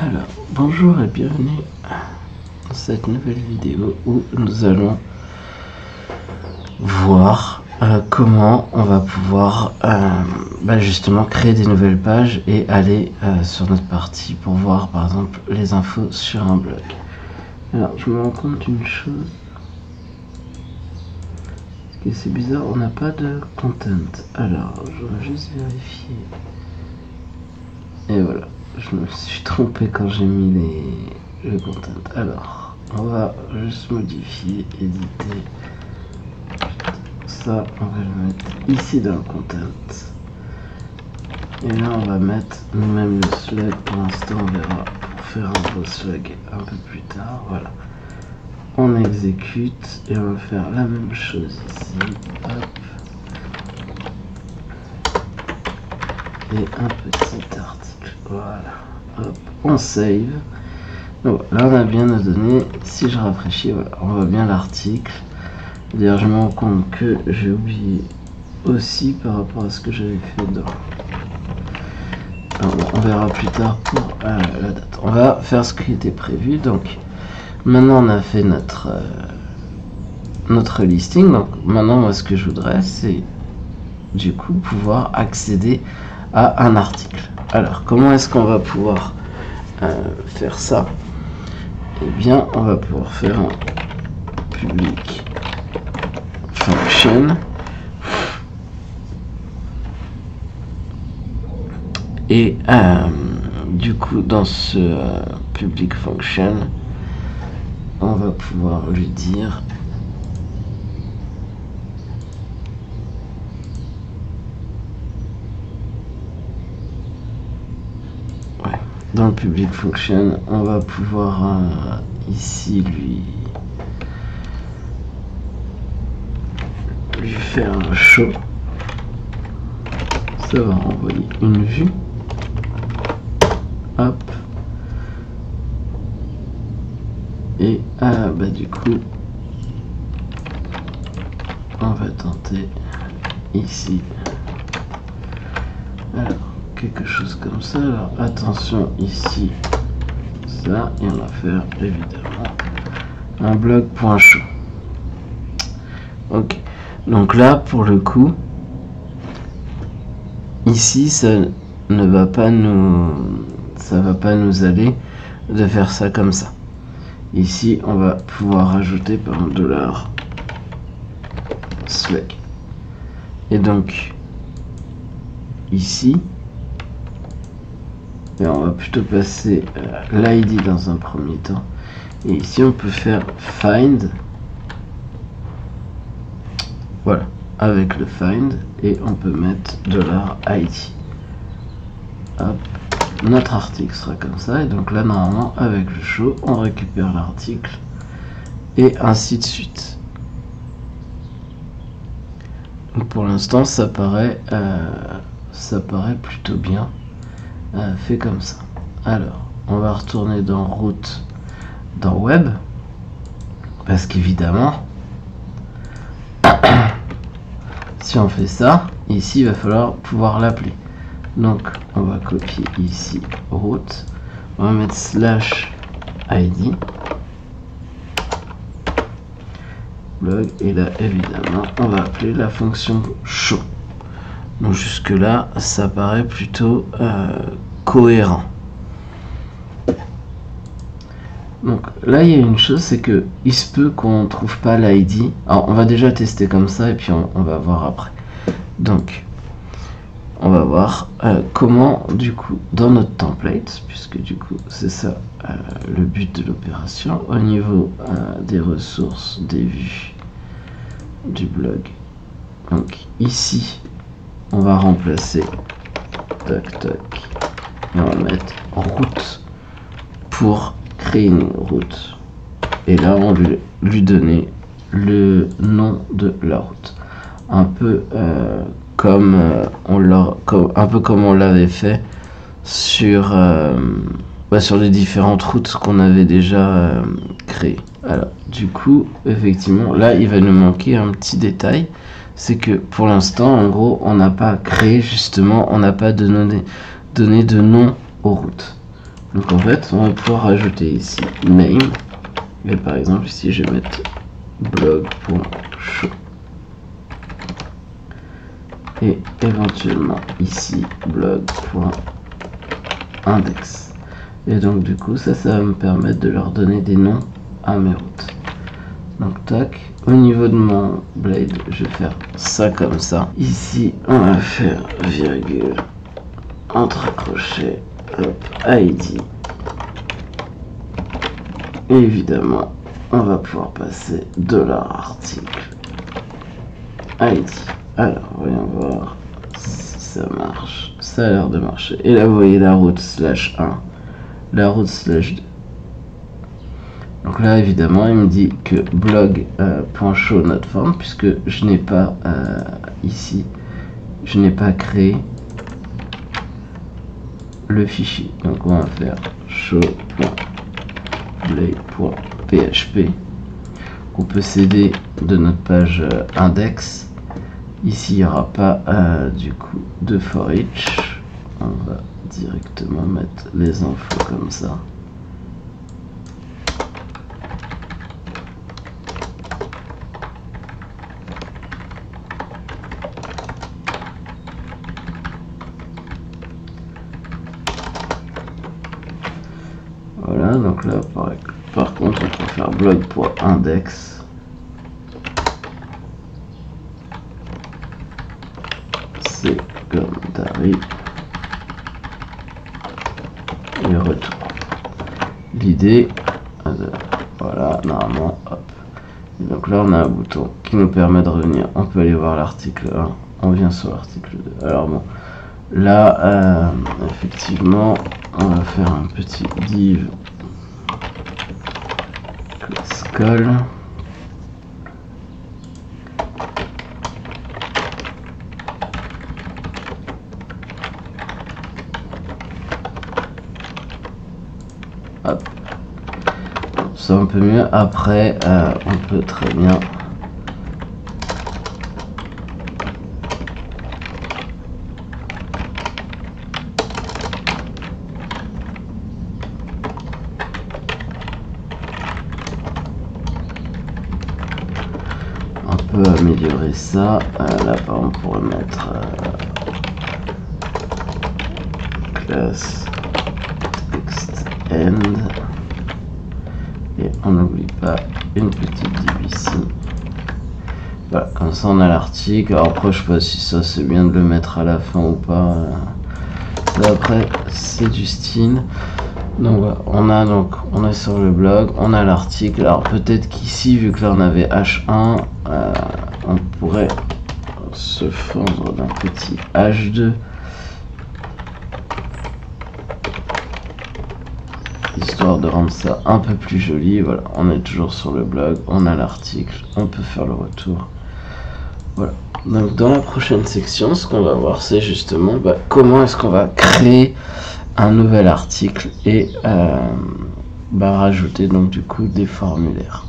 Alors, bonjour et bienvenue dans cette nouvelle vidéo où nous allons voir comment on va pouvoir justement créer des nouvelles pages et aller sur notre partie pour voir par exemple les infos sur un blog. Alors, je me rends compte d'une chose, que c'est bizarre, on n'a pas de content. Alors, je vais juste vérifier. Et voilà. Je me suis trompé quand j'ai mis le content. Alors, on va juste modifier, éditer. Ça, on va le mettre ici dans le content. Et là, on va mettre nous-mêmes le slug. Pour l'instant, on verra pour faire un gros slug un peu plus tard. Voilà. On exécute et on va faire la même chose ici. Hop. Et un petit article. Voilà. Hop. On save. Donc là, on a bien nos données. Si je rafraîchis, voilà, on voit bien l'article. D'ailleurs, je me rends compte que j'ai oublié aussi par rapport à ce que j'avais fait dans. Alors, on verra plus tard pour la date. On va faire ce qui était prévu. Donc, maintenant, on a fait notre listing. Donc, maintenant, moi, ce que je voudrais, c'est du coup pouvoir accéder à un article. Alors, comment est-ce qu'on va pouvoir faire ça? Eh bien, on va pouvoir faire un public function et du coup, dans ce public function, on va pouvoir lui dire dans le public function, on va pouvoir ici lui faire un show. Ça va renvoyer une vue. Hop. Et du coup, on va tenter ici. Alors, quelque chose comme ça. Alors attention ici, ça, et on va faire évidemment un blog.show. Ok, donc là pour le coup, ici ça ne va pas nous, aller de faire ça comme ça. Ici on va pouvoir rajouter par un $slug. Et donc ici, et on va plutôt passer l'ID dans un premier temps. Et ici, on peut faire find. Voilà, avec le find. Et on peut mettre $ID. Hop, notre article sera comme ça. Et donc là, normalement, avec le show, on récupère l'article. Et ainsi de suite. Donc pour l'instant, ça paraît plutôt bien. Fait comme ça. Alors, on va retourner dans route, dans web, parce qu'évidemment, si on fait ça, ici, il va falloir pouvoir l'appeler. Donc, on va copier ici route, on va mettre /id blog, et là, évidemment, on va appeler la fonction show. Donc jusque là, ça paraît plutôt cohérent. Donc là, il y a une chose, c'est que il se peut qu'on trouve pas l'ID. Alors on va déjà tester comme ça et puis on va voir après. Donc on va voir comment du coup dans notre template, puisque du coup c'est ça le but de l'opération, au niveau des ressources, des vues du blog. Donc ici, on va remplacer tac tac et on va mettre route pour créer une route. Et là, on va lui donner le nom de la route. Un peu comme on l'avait fait sur les différentes routes qu'on avait déjà créées. Alors, du coup, effectivement, là, il va nous manquer un petit détail. C'est que pour l'instant, en gros, on n'a pas créé justement, on n'a pas donné de nom aux routes. Donc en fait, on va pouvoir rajouter ici name, et par exemple ici je vais mettre blog.show, et éventuellement ici blog.index. Et donc du coup ça va me permettre de leur donner des noms à mes routes. Donc tac, au niveau de mon blade, je vais faire ça comme ça. Ici on va faire virgule, entre crochets, hop, ID. Et évidemment on va pouvoir passer $article ID. Alors voyons voir si ça marche. Ça a l'air de marcher. Et là vous voyez la route /1, la route /2. Donc là évidemment il me dit que blog.show not found, puisque je n'ai pas ici, je n'ai pas créé le fichier. Donc on va faire show.blade.php qu'on peut céder de notre page index. Ici il n'y aura pas du coup de for each. On va directement mettre les infos comme ça. Voilà, donc là par contre on peut faire blog.index. C'est comme Dari et retour. L'idée, voilà, normalement, hop. Et donc là on a un bouton qui nous permet de revenir. On peut aller voir l'article 1, on vient sur l'article 2. Alors bon, là effectivement on va faire un petit div call. Hop. C'est un peu mieux. Après on peut très bien améliorer ça. Là par exemple on pourrait mettre class text end, et on n'oublie pas une petite div ici. Voilà, comme ça on a l'article. Alors après je sais pas si ça c'est bien de le mettre à la fin ou pas. Ça, après c'est du style. Donc voilà, on est sur le blog, on a l'article. Alors peut-être qu'ici, vu que là on avait H1, on pourrait se fondre d'un petit H2, histoire de rendre ça un peu plus joli. Voilà, on est toujours sur le blog, on a l'article, on peut faire le retour. Voilà. Donc dans la prochaine section, ce qu'on va voir, c'est justement comment est-ce qu'on va créer un nouvel article et rajouter donc du coup des formulaires.